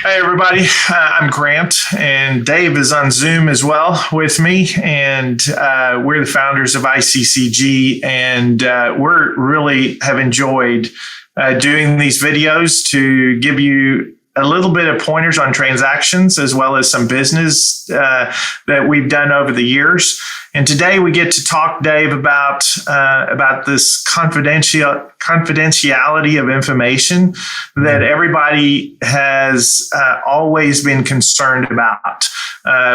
Hey, everybody. I'm Grant, and Dave is on Zoom as well with me. And we're the founders of ICCG, and we're really have enjoyed doing these videos to give you a little bit of pointers on transactions as well as some business that we've done over the years. And today we get to talk, Dave, about this confidentiality of information that everybody has always been concerned about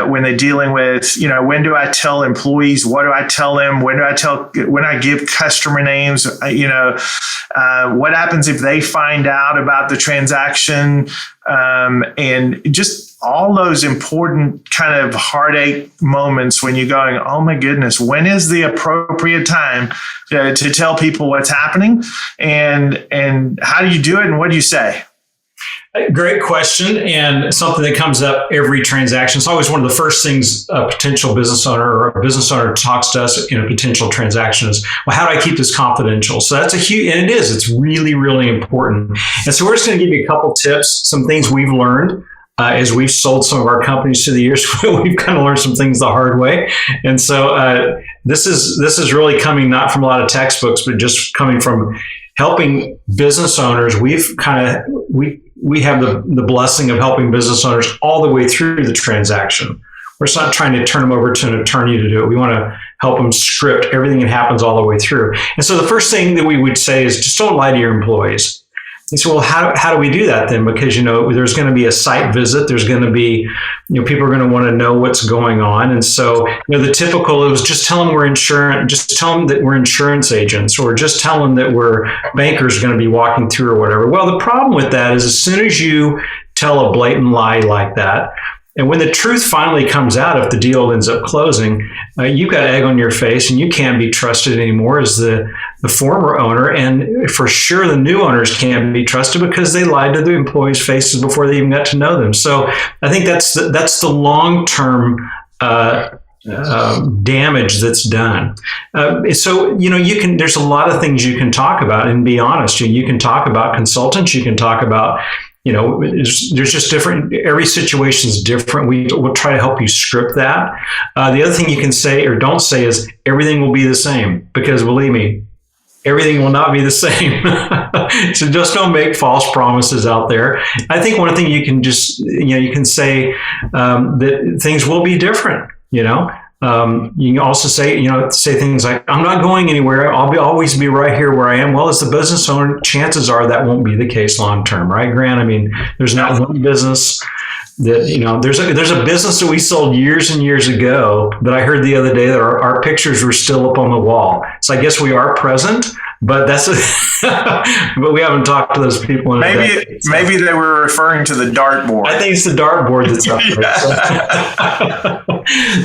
when they're dealing with, when do I tell employees? What do I tell them? When I give customer names? What happens if they find out about the transaction? And just all those important kind of heartache moments when you're going, oh my goodness, when is the appropriate time to tell people what's happening? And how do you do it? And what do you say? Great question, and something that comes up every transaction. It's always one of the first things a potential business owner or a business owner talks to us in a potential transaction is, well, how do I keep this confidential? So that's a huge, and it is, it's really, really important. And so we're just going to give you a couple tips, some things we've learned as we've sold some of our companies through the years. We've kind of learned some things the hard way. And so this is really coming not from a lot of textbooks, but just coming from helping business owners. We have the blessing of helping business owners all the way through the transaction. We're just not trying to turn them over to an attorney to do it. We want to help them script everything that happens all the way through. And so the first thing that we would say is just don't lie to your employees. And so, well, how do we do that then? Because, there's going to be a site visit. There's going to be, people are going to want to know what's going on. And so, the typical is just tell them just tell them that we're insurance agents, or just tell them that we're bankers going to be walking through or whatever. Well, the problem with that is as soon as you tell a blatant lie like that, and when the truth finally comes out, if the deal ends up closing, you've got egg on your face and you can't be trusted anymore as the former owner. And for sure, the new owners can't be trusted because they lied to the employees' faces before they even got to know them. So I think that's the long-term damage that's done. So, there's a lot of things you can talk about and be honest. You can talk about consultants. You can talk about, there's just different, every situation is different. We'll try to help you script that. The other thing you can say or don't say is everything will be the same, because believe me, everything will not be the same. So just don't make false promises out there. I think one thing you can just, you can say that things will be different, You can also say, say things like, I'm not going anywhere. I'll always be right here where I am. Well, as the business owner, chances are that won't be the case long term, right, Grant? I mean, there's not one business that, there's a business that we sold years and years ago that I heard the other day that our pictures were still up on the wall. So I guess we are present, but but we haven't talked to those people in a decade. Maybe they were referring to the dartboard. I think it's the dartboard that's up there.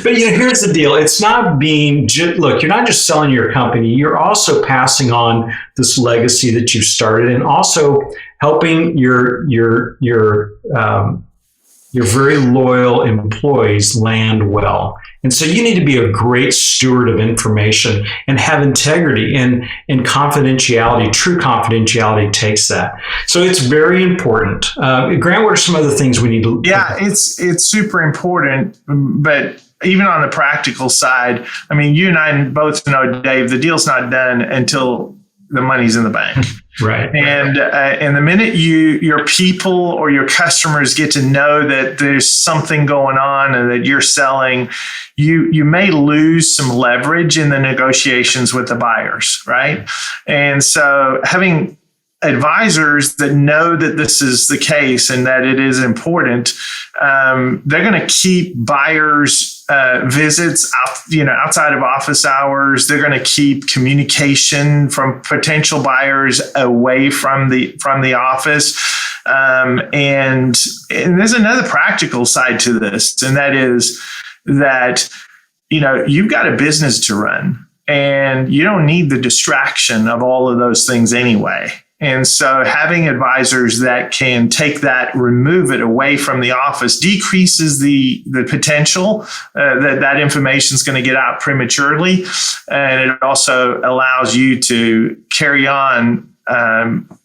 But here's the deal. It's not look, you're not just selling your company. You're also passing on this legacy that you've started, and also helping your very loyal employees land well. And so you need to be a great steward of information and have integrity, and confidentiality. True confidentiality takes that. So it's very important. Grant, what are some other things we need to? Yeah, it's super important. But even on the practical side, I mean, you and I both know, Dave, the deal's not done until the money's in the bank. Right. And the minute your people or your customers get to know that there's something going on and that you're selling, you may lose some leverage in the negotiations with the buyers, right? And so having advisors that know that this is the case and that it is important, they're going to keep buyers' visits outside of office hours. They're going to keep communication from potential buyers away from the office. And there's another practical side to this, and that is that you've got a business to run, and you don't need the distraction of all of those things anyway. And so having advisors that can take that, remove it away from the office, decreases the potential that information is going to get out prematurely. And it also allows you to carry on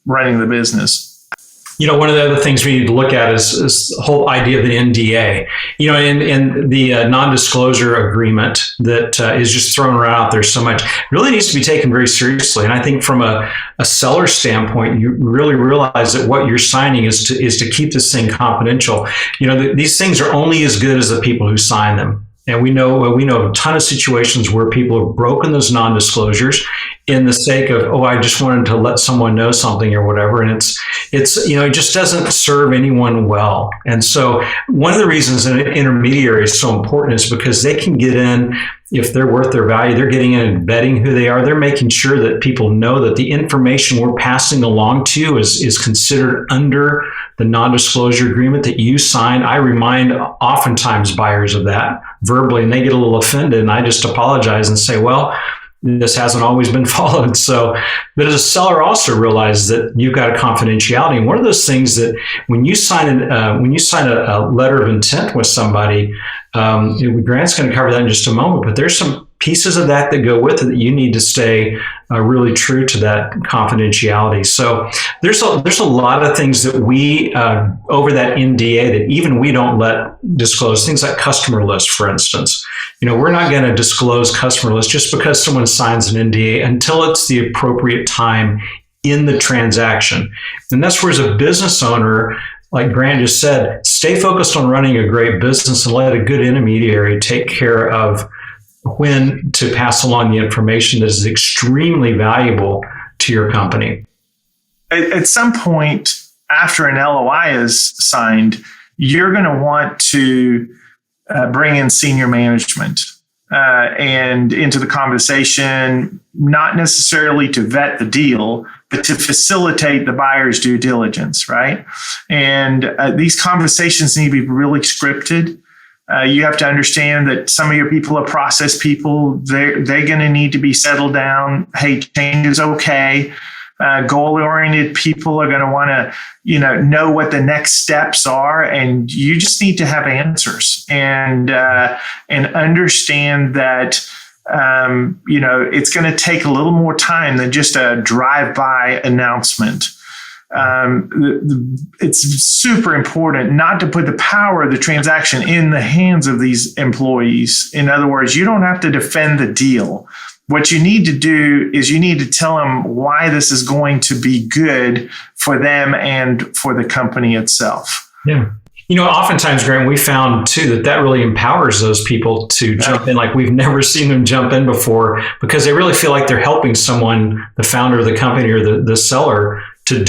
running the business. One of the other things we need to look at is the whole idea of the NDA. In the non-disclosure agreement that is just thrown around out there so much, really needs to be taken very seriously. And I think from a seller standpoint, you really realize that what you're signing is to keep this thing confidential. These things are only as good as the people who sign them. And we know a ton of situations where people have broken those non-disclosures in the sake of, I just wanted to let someone know something or whatever. And it just doesn't serve anyone well. And so one of the reasons an intermediary is so important is because they can get in, if they're worth their value, they're getting in and vetting who they are. They're making sure that people know that the information we're passing along to you is considered under the non-disclosure agreement that you sign. I remind oftentimes buyers of that verbally, and they get a little offended, and I just apologize and say, well, this hasn't always been followed. So, but as a seller also realize that you've got a confidentiality. And one of those things that when you sign a letter of intent with somebody, Grant's going to cover that in just a moment, but there's some pieces of that go with it that you need to stay really true to that confidentiality. So there's a lot of things that we over that NDA that even we don't let disclose. Things like customer list, for instance. We're not going to disclose customer list just because someone signs an NDA until it's the appropriate time in the transaction. And that's where, as a business owner, like Grant just said, stay focused on running a great business and let a good intermediary take care of when to pass along the information that is extremely valuable to your company. At some point after an LOI is signed, you're going to want to bring in senior management and into the conversation, not necessarily to vet the deal, but to facilitate the buyer's due diligence, right? And these conversations need to be really scripted. You have to understand that some of your people are process people. They're going to need to be settled down. Hey, change is okay. Goal-oriented people are going to want to, know what the next steps are, and you just need to have answers and understand that it's going to take a little more time than just a drive-by announcement. It's super important not to put the power of the transaction in the hands of these employees. In other words, you don't have to defend the deal. What you need to do is you need to tell them why this is going to be good for them and for the company itself. Yeah. Oftentimes, Grant, we found too that really empowers those people to jump in like we've never seen them jump in before, because they really feel like they're helping someone, the founder of the company or the seller, to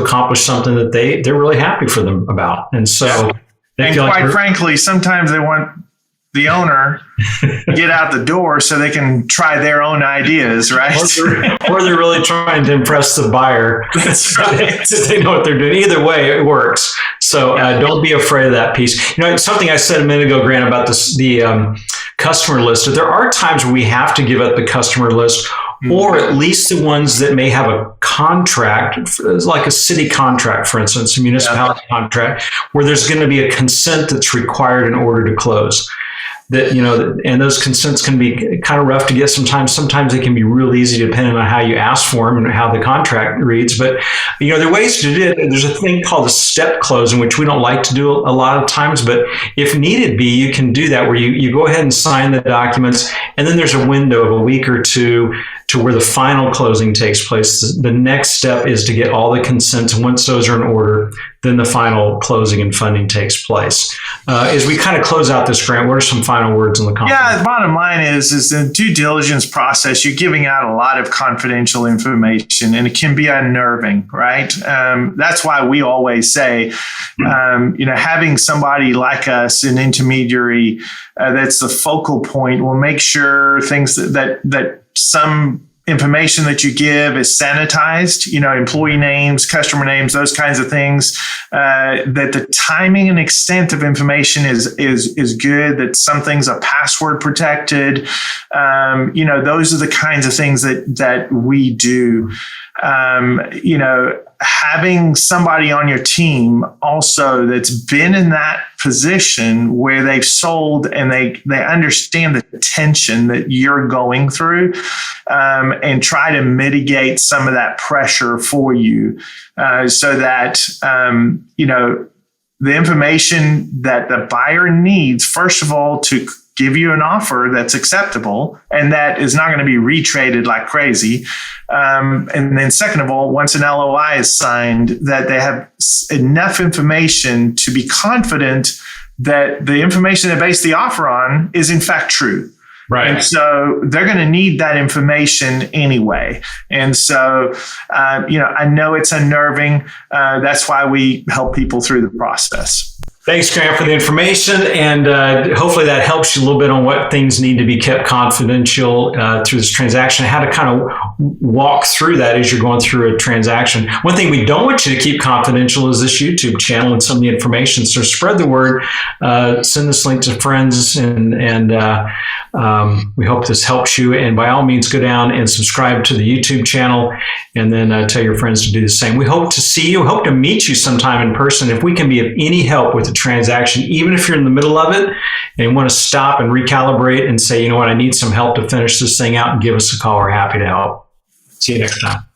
accomplish something that they're really happy for them about. And so, and quite frankly, sometimes they want the owner to get out the door so they can try their own ideas, right? Or they're really trying to impress the buyer. That's right. They know what they're doing. Either way, it works. So don't be afraid of that piece. Something I said a minute ago, Grant, about the customer list. There are times where we have to give up the customer list, or at least the ones that may have a contract, like a city contract, for instance, a municipality contract, where there's going to be a consent that's required in order to close. And those consents can be kind of rough to get sometimes. Sometimes they can be real easy depending on how you ask for them and how the contract reads. But, there are ways to do it. There's a thing called a step closing, which we don't like to do a lot of times. But if needed be, you can do that where you go ahead and sign the documents. And then there's a window of a week or two to where the final closing takes place. The next step is to get all the consents. And once those are in order, then the final closing and funding takes place. As we kind of close out this, Grant, what are some final words on the conference? Yeah, the bottom line is the due diligence process, you're giving out a lot of confidential information, and it can be unnerving, right? That's why we always say, having somebody like us, an intermediary, that's the focal point, will make sure things that some information that you give is sanitized, employee names, customer names, those kinds of things, that the timing and extent of information is good, that some things are password protected. Those are the kinds of things that we do. having somebody on your team also that's been in that position where they've sold and they understand the tension that you're going through, and try to mitigate some of that pressure for you, so that, the information that the buyer needs, first of all, to give you an offer that's acceptable and that is not going to be retraded like crazy. And then second of all, once an LOI is signed, that they have enough information to be confident that the information they base the offer on is in fact true. Right. And so they're going to need that information anyway. And so, I know it's unnerving. That's why we help people through the process. Thanks, Grant, for the information. And hopefully that helps you a little bit on what things need to be kept confidential through this transaction, how to kind of walk through that as you're going through a transaction. One thing we don't want you to keep confidential is this YouTube channel and some of the information. So spread the word, send this link to friends, and we hope this helps you. And by all means, go down and subscribe to the YouTube channel, and then tell your friends to do the same. We hope to see you, hope to meet you sometime in person. If we can be of any help with the transaction, even if you're in the middle of it and want to stop and recalibrate and say, you know what, I need some help to finish this thing out, and give us a call. We're happy to help. See you next time.